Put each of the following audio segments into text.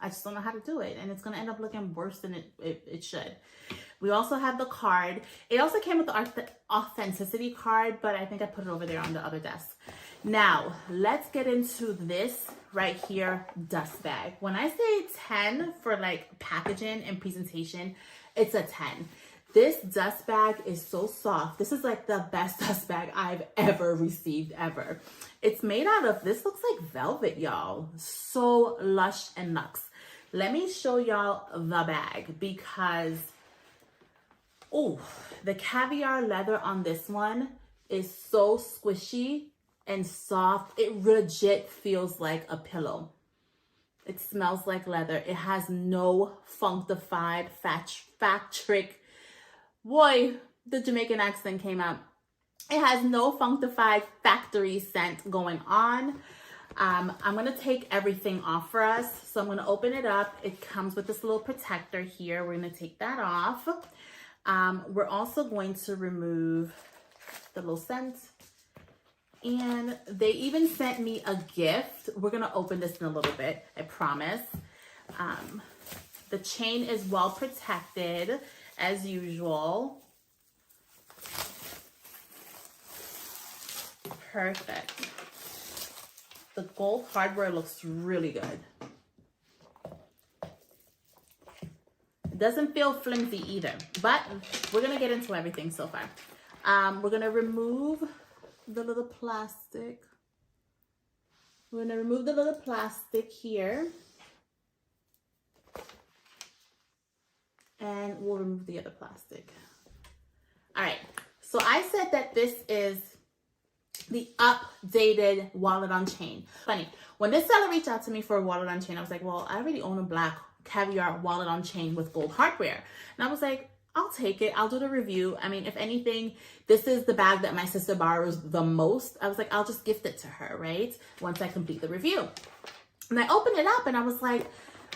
I just don't know how to do it. And it's going to end up looking worse than it should. We also have the card. It also came with the authenticity card, but I think I put it over there on the other desk. Now, let's get into this right here, dust bag. When I say 10 for like packaging and presentation, it's a 10. This dust bag is so soft. This is like the best dust bag I've ever received ever. It's made out of, this looks like velvet, y'all. So lush and luxe. Let me show y'all the bag because, oh, the caviar leather on this one is so squishy and soft. It legit feels like a pillow. It smells like leather. It has no functified factory. Boy, the Jamaican accent came out. It has no functified factory scent going on. I'm going to take everything off for us. So I'm going to open it up. It comes with this little protector here. We're going to take that off. We're also going to remove the little scent. And they even sent me a gift. We're going to open this in a little bit, I promise. The chain is well protected as usual. Perfect. The gold hardware looks really good. It doesn't feel flimsy either, but we're going to get into everything so far. We're going to remove the little plastic. We're going to remove the little plastic here. And we'll remove the other plastic. All right. So I said that this is the updated wallet on chain. Funny. When this seller reached out to me for a wallet on chain, I was like, well, I already own a black caviar wallet on chain with gold hardware. And I was like, I'll take it. I'll do the review. I mean, if anything, this is the bag that my sister borrows the most. I was like, I'll just gift it to her, right? Once I complete the review. And I opened it up and I was like,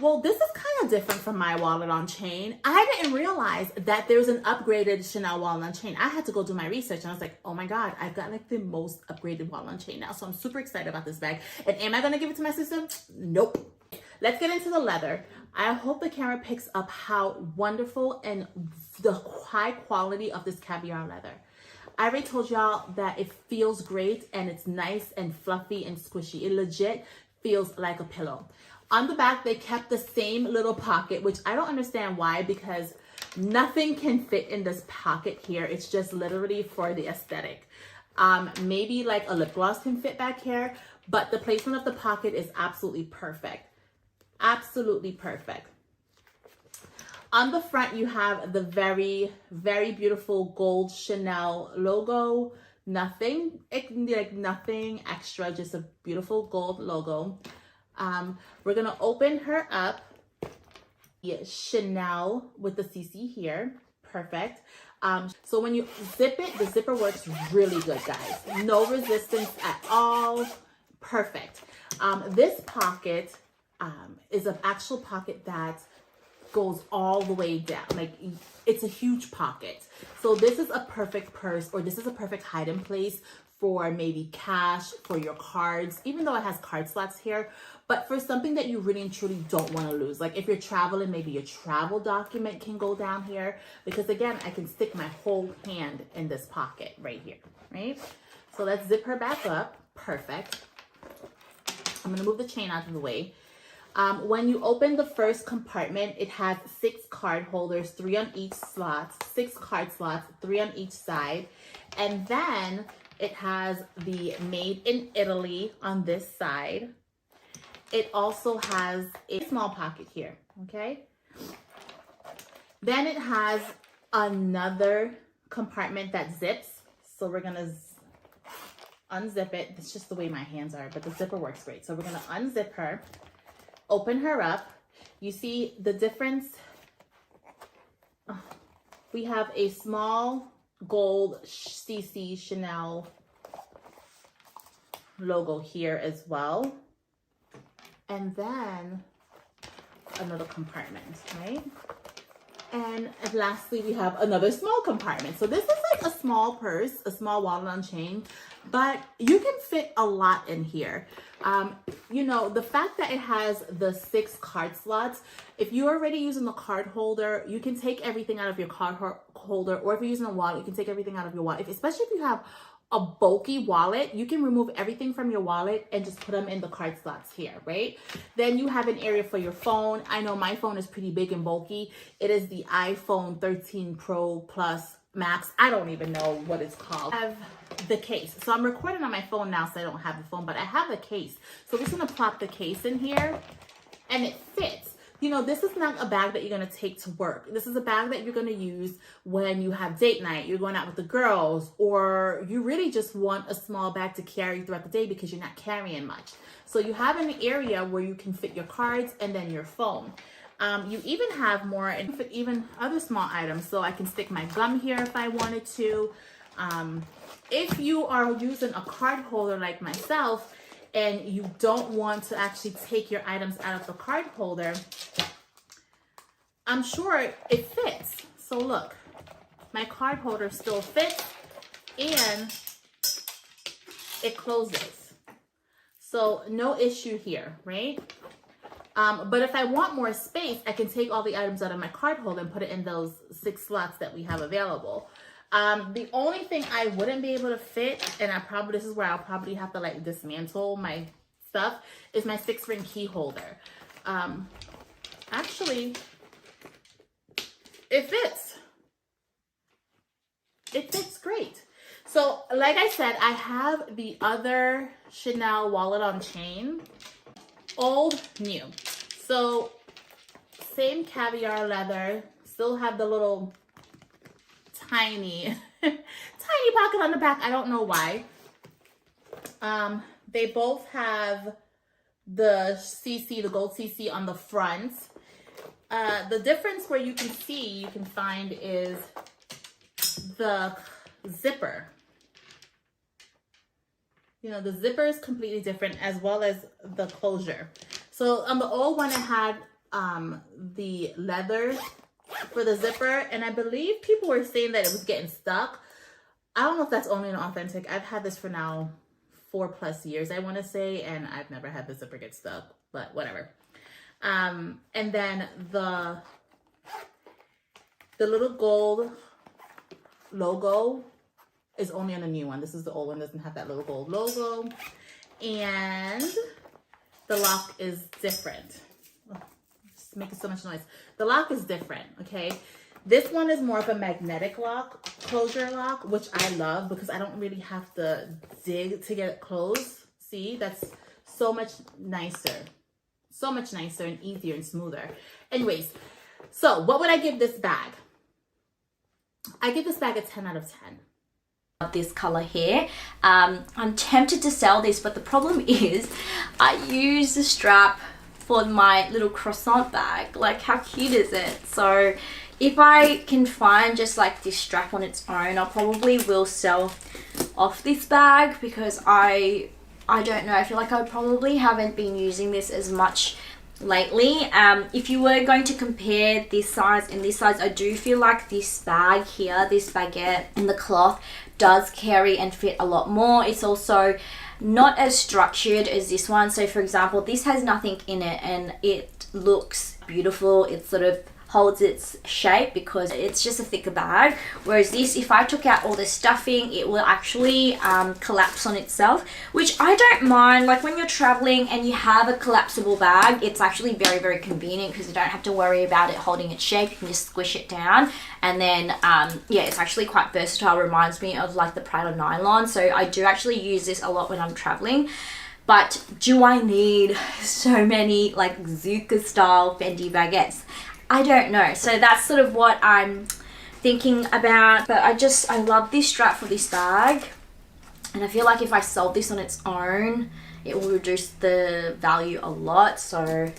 well, this is kind of different from my wallet on chain. I didn't realize that there's an upgraded Chanel wallet on chain. I had to go do my research and I was like, oh my God, I've got like the most upgraded wallet on chain now. So I'm super excited about this bag. And am I going to give it to my sister? Nope. Let's get into the leather. I hope the camera picks up how wonderful and the high quality of this caviar leather. I already told y'all that it feels great and it's nice and fluffy and squishy. It legit feels like a pillow. On the back, they kept the same little pocket, which I don't understand why, because nothing can fit in this pocket here. It's just literally for the aesthetic. Maybe like a lip gloss can fit back here, but the placement of the pocket is absolutely perfect. Absolutely perfect. On the front, you have the very, very beautiful gold Chanel logo. Nothing extra, just a beautiful gold logo. We're gonna open her up. Yeah, Chanel with the CC here. Perfect. So when you zip it, the zipper works really good, guys. No resistance at all. Perfect. This pocket is an actual pocket that goes all the way down. Like, it's a huge pocket. So this is a perfect purse, or this is a perfect hiding place for maybe cash, for your cards, even though it has card slots here, but for something that you really and truly don't want to lose. Like if you're traveling, maybe your travel document can go down here, because again, I can stick my whole hand in this pocket right here, right? So let's zip her back up. Perfect. I'm going to move the chain out of the way. When you open the first compartment, it has 6 card holders, 3 on each slot, 6 card slots, 3 on each side. And then it has the Made in Italy on this side. It also has a small pocket here, okay? Then it has another compartment that zips. So we're gonna unzip it. It's just the way my hands are, but the zipper works great. So we're gonna unzip her, open her up. You see the difference? We have a small gold CC Chanel logo here as well. And then another compartment, right? And lastly, we have another small compartment. So this is like a small purse, a small wallet on chain, but you can fit a lot in here. You know, the fact that it has the 6 card slots, if you're already using the card holder, you can take everything out of your card holder, or if you're using a wallet, you can take everything out of your wallet. Especially if you have a bulky wallet, you can remove everything from your wallet and just put them in the card slots here, right? Then you have an area for your phone. I know my phone is pretty big and bulky. It is the iPhone 13 Pro Plus Max. I don't even know what it's called. I have the case. So I'm recording on my phone now, so I don't have the phone, but I have the case. So we're just gonna plop the case in here and it fits. You know, this is not a bag that you're going to take to work. This is a bag that you're going to use when you have date night, you're going out with the girls, or you really just want a small bag to carry throughout the day because you're not carrying much. So you have an area where you can fit your cards and then your phone. You even have more and fit even other small items. So I can stick my gum here if I wanted to. If you are using a card holder like myself, and you don't want to actually take your items out of the card holder, I'm sure it fits. So look, my card holder still fits and it closes. So no issue here, right? But if I want more space, I can take all the items out of my card holder and put it in those 6 slots that we have available. The only thing I wouldn't be able to fit, and this is where I'll probably have to like dismantle my stuff, is my 6-ring key holder. Actually, it fits. It fits great. So like I said, I have the other Chanel wallet on chain, old, new. So same caviar leather, still have the little tiny pocket on the back. I don't know why. They both have the CC, the gold CC on the front. The difference where you can find is the zipper. You know, the zipper is completely different, as well as the closure. So on the old one, it had the leather for the zipper, and I believe people were saying that it was getting stuck. I don't know if that's only an authentic. I've had this for now 4+ years, I want to say, and I've never had the zipper get stuck, but whatever. And then the little gold logo is only on the new one. This is the old one, doesn't have that little gold logo, and the lock is different. It's making so much noise. The lock is different, okay? This one is more of a magnetic lock, closure lock, which I love because I don't really have to dig to get it closed. See, that's so much nicer. So much nicer and easier and smoother. Anyways, so what would I give this bag? I give this bag a 10 out of 10. This color here. I'm tempted to sell this, but the problem is I use the strap for my little croissant bag. Like, how cute is it? So if I can find just like this strap on its own, I probably will sell off this bag because I don't know, I feel like I probably haven't been using this as much lately. If you were going to compare this size and this size, I do feel like this bag here, this baguette and the cloth does carry and fit a lot more. It's also not as structured as this one. So for example, this has nothing in it and it looks beautiful. It sort of holds its shape because it's just a thicker bag, whereas this, if I took out all the stuffing, it will actually collapse on itself, which I don't mind. Like when you're traveling and you have a collapsible bag, it's actually very, very convenient because you don't have to worry about it holding its shape. You can just squish it down, and then yeah, it's actually quite versatile. Reminds me of like the Prada nylon, so I do actually use this a lot when I'm traveling. But do I need so many like Zuka style Fendi baguettes? I don't know. So that's sort of what I'm thinking about. But I love this strap for this bag. And I feel like if I sold this on its own, it will reduce the value a lot. So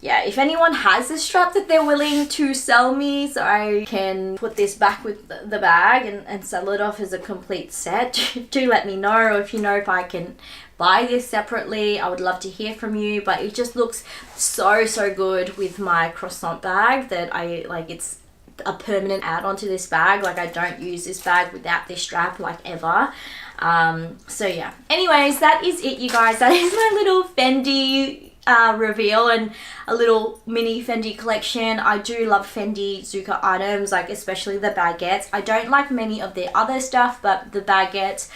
yeah, if anyone has this strap that they're willing to sell me so I can put this back with the bag and sell it off as a complete set, do let me know. Or if you know if I can buy this separately, I would love to hear from you. But it just looks so good with my croissant bag that I like. It's a permanent add-on to this bag. Like, I don't use this bag without this strap, like, ever. So yeah, anyways, that is it, you guys. That is my little Fendi reveal and a little mini Fendi collection. I do love Fendi Zuka items, like especially the baguettes. I don't like many of their other stuff, but the baguettes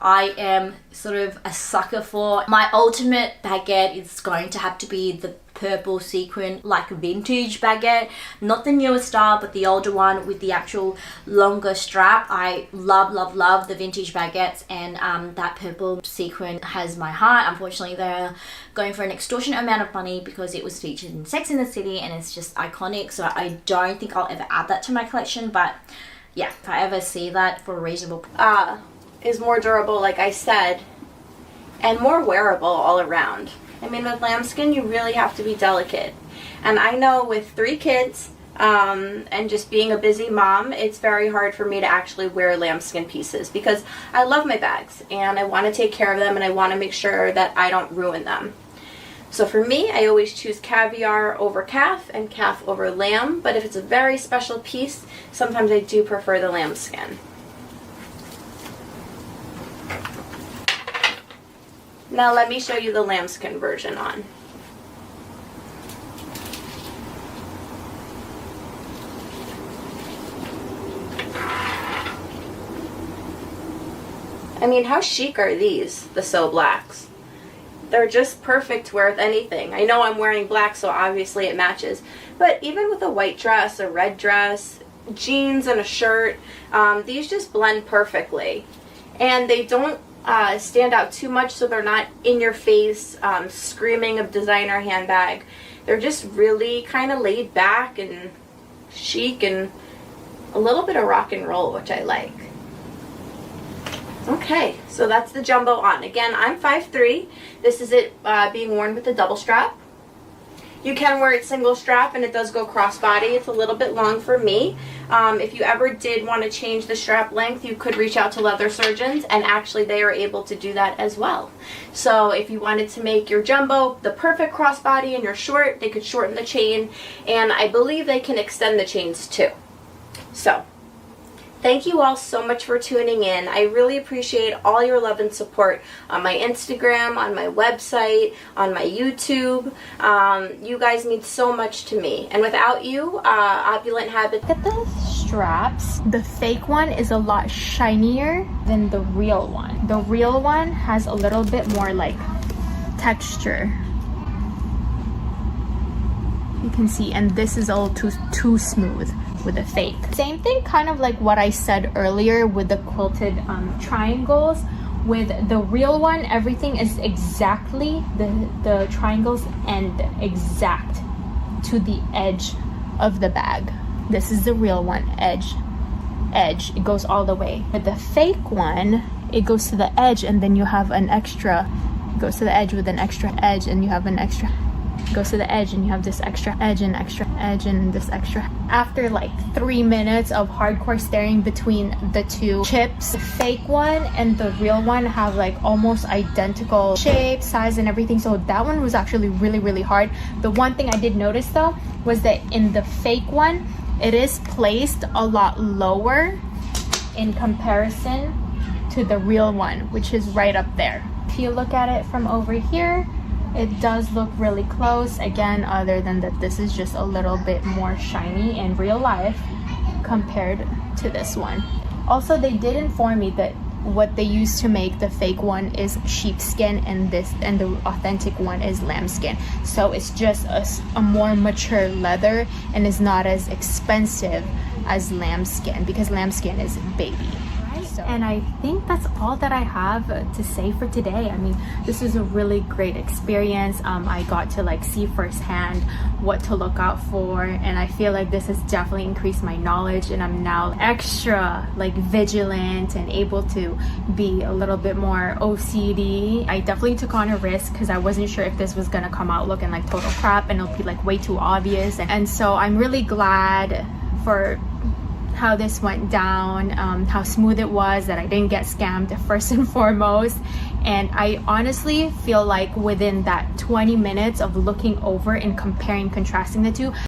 I am sort of a sucker for. My ultimate baguette is going to have to be the purple sequin, like vintage baguette, not the newer style but the older one with the actual longer strap. I love the vintage baguettes, and that purple sequin has my heart. Unfortunately, they're going for an extortionate amount of money because it was featured in Sex and the City and it's just iconic, so I don't think I'll ever add that to my collection. But yeah, if I ever see that for a reasonable is more durable, like I said, and more wearable all around. I mean, with lambskin, you really have to be delicate. And I know with 3 kids and just being a busy mom, it's very hard for me to actually wear lambskin pieces because I love my bags and I want to take care of them and I want to make sure that I don't ruin them. So for me, I always choose caviar over calf and calf over lamb. But if it's a very special piece, sometimes I do prefer the lambskin. Now let me show you the lambskin version on. I mean, how chic are these, the So Blacks? They're just perfect to wear with anything. I know I'm wearing black, so obviously it matches. But even with a white dress, a red dress, jeans and a shirt, these just blend perfectly. And they don't stand out too much, so they're not in your face screaming of designer handbag. They're just really kind of laid back and chic and a little bit of rock and roll, which I like. Okay, so that's the jumbo on. Again, I'm 5'3". This is it being worn with a double strap. You can wear it single strap, and it does go crossbody. It's a little bit long for me. If you ever did want to change the strap length, you could reach out to leather surgeons, and actually they are able to do that as well. So if you wanted to make your jumbo the perfect crossbody and your short, they could shorten the chain, and I believe they can extend the chains too. So thank you all so much for tuning in. I really appreciate all your love and support on my Instagram, on my website, on my YouTube. You guys mean so much to me. And without you, Opulent Habits. Look at the straps. The fake one is a lot shinier than the real one. The real one has a little bit more like texture. You can see, and this is all too smooth with the fake. Same thing, kind of like what I said earlier with the quilted triangles. With the real one, everything is exactly, the triangles end exact to the edge of the bag. This is the real one, edge, it goes all the way. With the fake one, it goes to the edge and then you have an extra, it goes to the edge with an extra edge, and you have an extra, goes to the edge and you have this extra edge and extra edge and this extra. After like 3 minutes of hardcore staring between the two chips, the fake one and the real one have like almost identical shape, size, and everything. So that one was actually really hard. The one thing I did notice though was that in the fake one, it is placed a lot lower in comparison to the real one, which is right up there. If you look at it from over here, it does look really close. Again, other than that, this is just a little bit more shiny in real life compared to this one. Also, they did inform me that what they use to make the fake one is sheepskin, and the authentic one is lambskin. So it's just a more mature leather and is not as expensive as lambskin, because lambskin is baby. And I think that's all that I have to say for today. I mean, this was a really great experience. I got to like see firsthand what to look out for, and I feel like this has definitely increased my knowledge, and I'm now extra like vigilant and able to be a little bit more OCD. I definitely took on a risk because I wasn't sure if this was gonna come out looking like total crap and it'll be like way too obvious, and so I'm really glad for how this went down, how smooth it was, that I didn't get scammed first and foremost. And I honestly feel like within that 20 minutes of looking over and comparing, contrasting the two,